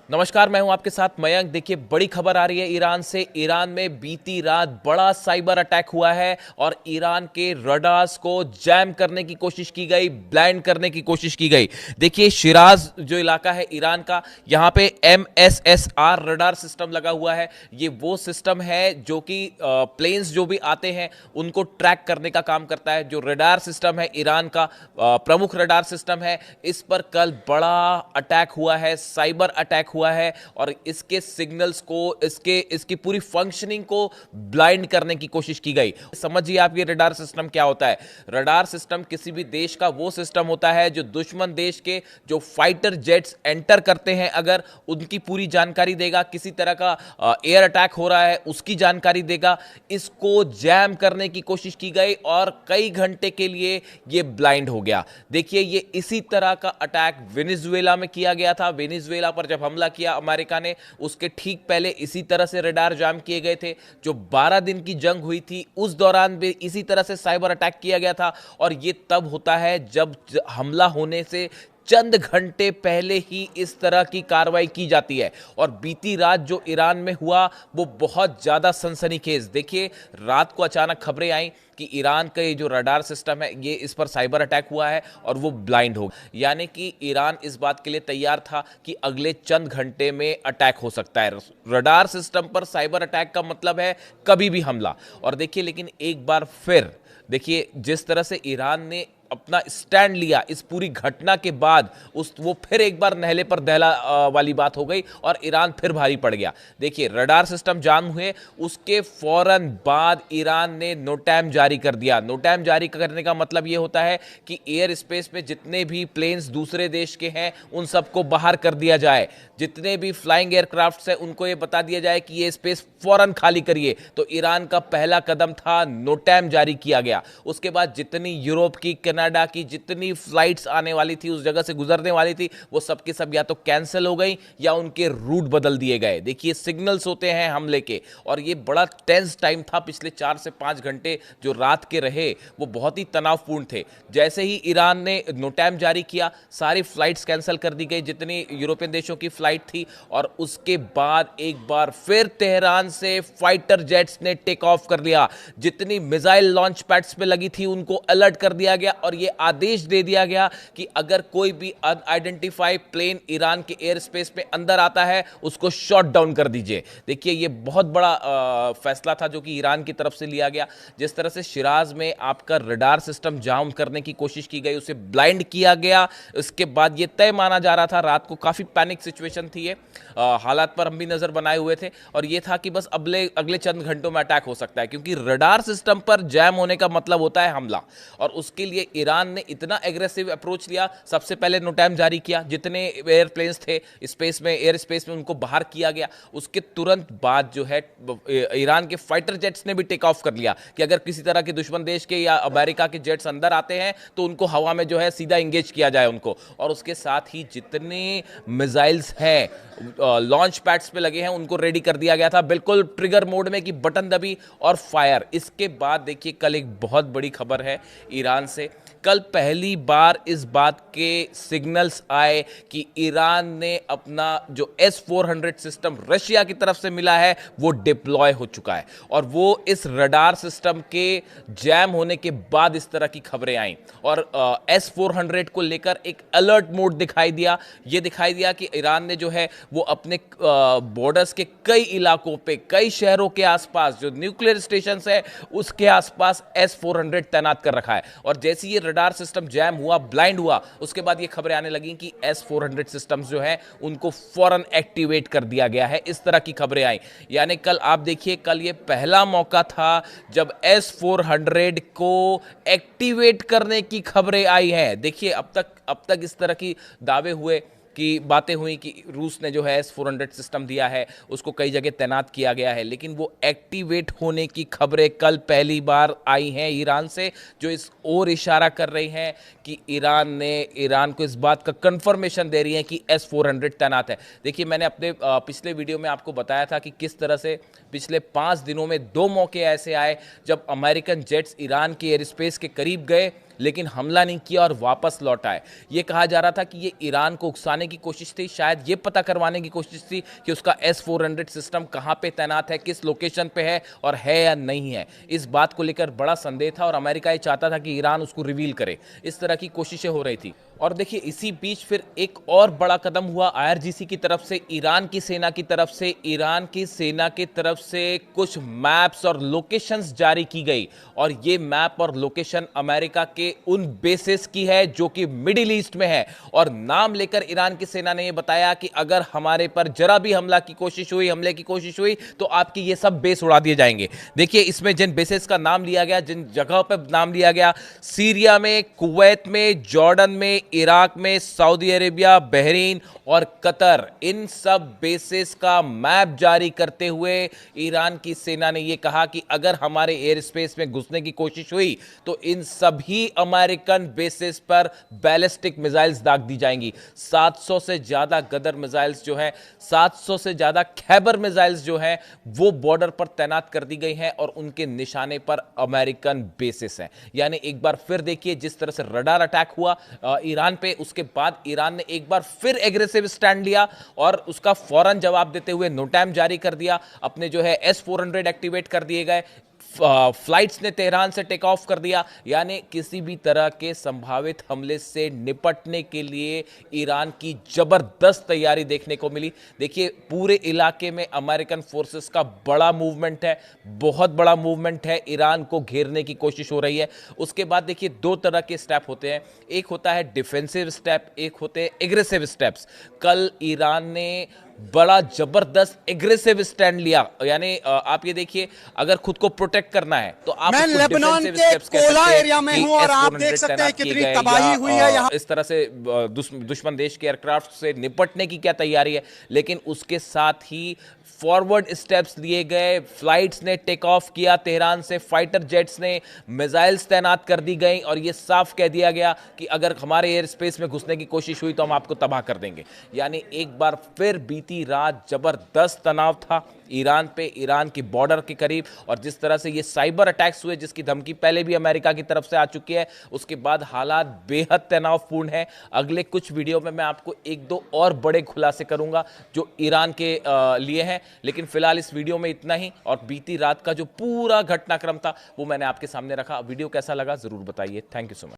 नमस्कार, मैं हूं आपके साथ मयंक। देखिए, बड़ी खबर आ रही है ईरान से। ईरान में बीती रात बड़ा साइबर अटैक हुआ है और ईरान के रडार्स को जैम करने की कोशिश की गई, ब्लाइंड करने की कोशिश की गई। देखिए, शिराज जो इलाका है ईरान का, यहां पे MSSR रडार सिस्टम लगा हुआ है। ये वो सिस्टम है जो कि प्लेन्स जो भी आते हैं उनको ट्रैक करने का काम करता है। जो रडार सिस्टम है ईरान का, प्रमुख रडार सिस्टम है, इस पर कल बड़ा अटैक हुआ है, साइबर अटैक हुआ है और इसके सिग्नल्स को, इसकी पूरी फंक्शनिंग को ब्लाइंड करने की कोशिश की गई। समझिए आप, ये रडार सिस्टम क्या होता है। रडार सिस्टम किसी भी देश का वो सिस्टम होता है जो दुश्मन देश के जो फाइटर जेट्स एंटर करते हैं, अगर उनकी पूरी जानकारी देगा। किसी तरह का एयर अटैक हो रहा है उसकी जानकारी देगा। इसको जैम करने की कोशिश की गई और कई घंटे के लिए ये ब्लाइंड हो गया। देखिए, ये इसी तरह का अटैक वेनेजुएला में किया गया था। वेनेजुएला पर जब हमला किया अमेरिका ने, उसके ठीक पहले इसी तरह से रडार जाम किए गए थे। जो 12 दिन की जंग हुई थी उस दौरान भी इसी तरह से साइबर अटैक किया गया था। और ये तब होता है जब हमला होने से चंद घंटे पहले ही इस तरह की कार्रवाई की जाती है। और बीती रात जो ईरान में हुआ वो बहुत ज्यादा सनसनीखेज। देखिए, रात को अचानक खबरें आई कि ईरान का ये जो रडार सिस्टम है, ये इस पर साइबर अटैक हुआ है और वो ब्लाइंड हो गया। यानी कि ईरान इस बात के लिए तैयार था कि अगले चंद घंटे में अटैक हो सकता है। रडार सिस्टम पर साइबर अटैक का मतलब है कभी भी हमला। और देखिए, लेकिन एक बार फिर देखिए, जिस तरह से ईरान ने अपना स्टैंड लिया इस पूरी घटना के बाद, वो फिर एक बार नहले पर दहला वाली बात हो गई और ईरान फिर भारी पड़ गया। देखिए, रडार सिस्टम जाम हुए, उसके फौरन बाद ईरान ने नोटैम जारी कर दिया। नोटैम जारी करने का मतलब ये होता है कि एयर स्पेस में जितने भी प्लेन्स दूसरे देश के हैं उन सबको बाहर कर दिया जाए। जितने भी फ्लाइंग एयरक्राफ्ट्स हैं उनको ये बता दिया जाए कि ये स्पेस फौरन खाली करिए। तो ईरान का पहला कदम था, नोटैम जारी किया गया। उसके बाद जितनी यूरोप की, कनाडा की जितनी फ्लाइट्स आने वाली थी, उस जगह से गुजरने वाली थी, वो सब की सब या तो कैंसिल हो गई या उनके रूट बदल दिए गए। देखिए, सिग्नल्स होते हैं हमले के और ये बड़ा टेंस टाइम था। पिछले 4 से 5 घंटे जो रात के रहे वो बहुत ही तनावपूर्ण थे। जैसे ही ईरान ने नोटैम जारी किया, सारी फ्लाइट्स कैंसिल कर दी गई जितनी यूरोपियन देशों की फ्लाइट थी। और उसके बाद एक बार फिर तेहरान से फाइटर जेट्स ने टेक ऑफ कर लिया। जितनी मिसाइल लॉन्च पैड्स पे लगी थी उनको अलर्ट कर दिया गया और यह आदेश दे दिया गया कि अगर कोई भी अनआइडेंटिफाइड प्लेन ईरान के एयर स्पेस में अंदर आता है उसको शॉट डाउन कर दीजिए। देखिए, यह बहुत बड़ा फैसला था जो कि ईरान की तरफ से लिया गया। जिस तरह से शिराज में आपका रडार सिस्टम जाम करने की कोशिश की गई, उसे ब्लाइंड किया गया। इसके बाद यह तय माना जा रहा था, रात को काफी पैनिक सिचुएशन थी। ये हालात पर हम भी नजर बनाए हुए थे और यह था कि बस अगले चंद घंटों में अटैक हो सकता है, क्योंकि रडार सिस्टम पर जैम होने का मतलब होता है हमला। और उसके लिए ईरान ने इतना एग्रेसिव अप्रोच लिया। सबसे पहले नोटैम जारी किया, जितने एयरप्लेन्स थे स्पेस में, एयर स्पेस में, उनको बाहर किया गया। उसके तुरंत बाद जो है ईरान के फाइटर जेट्स ने भी टेक ऑफ कर लिया कि अगर किसी तरह के दुश्मन देश के या अमेरिका के जेट्स अंदर आते हैं तो उनको हवा में जो है सीधा इंगेज किया जाए उनको। और उसके साथ ही जितने मिसाइल्स हैं लॉन्च पैड्स पे लगे हैं उनको रेडी कर दिया गया था, बिल्कुल ट्रिगर मोड में, कि बटन दबी और फायर। इसके बाद देखिए, कल एक बहुत बड़ी खबर है ईरान से। कल पहली बार इस बात के सिग्नल्स आए कि ईरान ने अपना जो S-400 सिस्टम रशिया की तरफ से मिला है वो डिप्लॉय हो चुका है। और वो इस रडार सिस्टम के जैम होने के बाद इस तरह की खबरें आई। और S-400 को लेकर एक अलर्ट मोड दिखाई दिया। ये दिखाई दिया कि ईरान ने जो है वो अपने बॉर्डर्स के कई इलाकों पे, कई शहरों के आसपास जो न्यूक्लियर स्टेशन है उसके आसपास S-400 तैनात कर रखा है। और जैसे ये रडार सिस्टम जैम हुआ, ब्लाइंड हुआ, उसके बाद ये खबरें आने लगी कि S-400 सिस्टम्स जो है उनको फौरन एक्टिवेट कर दिया गया है। इस तरह की खबरें आई। यानी कल आप देखिए, कल ये पहला मौका था जब S-400 को एक्टिवेट करने की खबरें आई हैं। देखिए, अब तक इस तरह की दावे हुए कि बातें हुई कि रूस ने जो है S-400 सिस्टम दिया है, उसको कई जगह तैनात किया गया है, लेकिन वो एक्टिवेट होने की खबरें कल पहली बार आई हैं ईरान से, जो इस ओर इशारा कर रही हैं कि ईरान को इस बात का कंफर्मेशन दे रही है कि S-400 तैनात है। देखिए, मैंने अपने पिछले वीडियो में आपको बताया था कि किस तरह से पिछले 5 दिनों में 2 मौके ऐसे आए जब अमेरिकन जेट्स ईरान के एयर स्पेस के करीब गए लेकिन हमला नहीं किया और वापस लौट आए। ये कहा जा रहा था कि ये ईरान को उकसाने की कोशिश थी, शायद ये पता करवाने की कोशिश थी कि उसका S-400 सिस्टम कहाँ पे तैनात है, किस लोकेशन पे है और है या नहीं है। इस बात को लेकर बड़ा संदेह था और अमेरिका ये चाहता था कि ईरान उसको रिवील करे। इस तरह की कोशिशें हो रही थी। और देखिए इसी बीच फिर एक और बड़ा कदम हुआ IRGC की तरफ से, ईरान की सेना की तरफ से। ईरान की सेना की तरफ से कुछ मैप्स और लोकेशंस जारी की गई और ये मैप और लोकेशन अमेरिका के उन बेसिस की है जो कि मिडिल ईस्ट में है। और नाम लेकर ईरान की सेना ने यह बताया कि अगर हमारे पर जरा भी हमले की कोशिश हुई तो आपकी ये सब बेस उड़ा दिए जाएंगे। देखिए इसमें जिन बेसिस का नाम लिया गया, जिन जगह पर नाम लिया गया, सीरिया में, कुवैत में, जॉर्डन में, इराक में, सऊदी अरेबिया, बहरीन और कतर, इन सब बेसिस का मैप जारी करते हुए ईरान की सेना ने यह कहा कि अगर हमारे एयर स्पेस में घुसने की कोशिश हुई तो इन सभी अमेरिकन बेसिस पर बैलिस्टिक मिसाइल्स दाग दी जाएंगी। 700 से ज्यादा गदर मिसाइल्स जो है, 700 से ज्यादा खैबर मिसाइल्स जो है वो बॉर्डर पर तैनात कर दी गई हैं और उनके निशाने पर अमेरिकन बेसिस हैं। यानी एक बार फिर देखिए जिस तरह से रडार अटैक हुआ ईरान पे, उसके बाद ईरान ने एक बार फिर एग्रेसिव स्टैंड लिया और उसका फौरन जवाब देते हुए नो टाइम जारी कर दिया। अपने जो है S-400 एक्टिवेट कर दिए गए, फ्लाइट्स ने तेहरान से टेक ऑफ कर दिया। यानी किसी भी तरह के संभावित हमले से निपटने के लिए ईरान की जबरदस्त तैयारी देखने को मिली। देखिए पूरे इलाके में अमेरिकन फोर्सेस का बड़ा मूवमेंट है, बहुत बड़ा मूवमेंट है, ईरान को घेरने की कोशिश हो रही है। उसके बाद देखिए दो तरह के स्टेप होते हैं, एक होता है डिफेंसिव स्टेप, एक होते हैं एग्रेसिव स्टेप्स। कल ईरान ने बड़ा जबरदस्त एग्रेसिव स्टैंड लिया। यानी आप ये देखिए अगर खुद को प्रोटेक्ट करना है तो आप मैं लेबनान के कोला एरिया में हूं और आप देख सकते हैं कितनी तबाही हुई है यहाँ। इस तरह से दुश्मन देश के एयरक्राफ्ट से निपटने की क्या तैयारी है, लेकिन उसके साथ ही फॉरवर्ड स्टेप्स लिए गए। फ्लाइट्स ने टेक ऑफ किया तेहरान से, फाइटर जेट्स ने मिसाइल्स तैनात कर दी गई और यह साफ कह दिया गया कि अगर हमारे एयर स्पेस में घुसने की कोशिश हुई तो हम आपको तबाह कर देंगे। यानी एक बार फिर बीती रात जबरदस्त तनाव था ईरान पे, ईरान की बॉर्डर के करीब। और जिस तरह से ये साइबर अटैक्स हुए जिसकी धमकी पहले भी अमेरिका की तरफ से आ चुकी है, उसके बाद हालात बेहद तनावपूर्ण है। अगले कुछ वीडियो में मैं आपको एक दो और बड़े खुलासे करूंगा जो ईरान के लिए हैं, लेकिन फिलहाल इस वीडियो में इतना ही। और बीती रात का जो पूरा घटनाक्रम था वो मैंने आपके सामने रखा। वीडियो कैसा लगा जरूर बताइए। Thank you so much.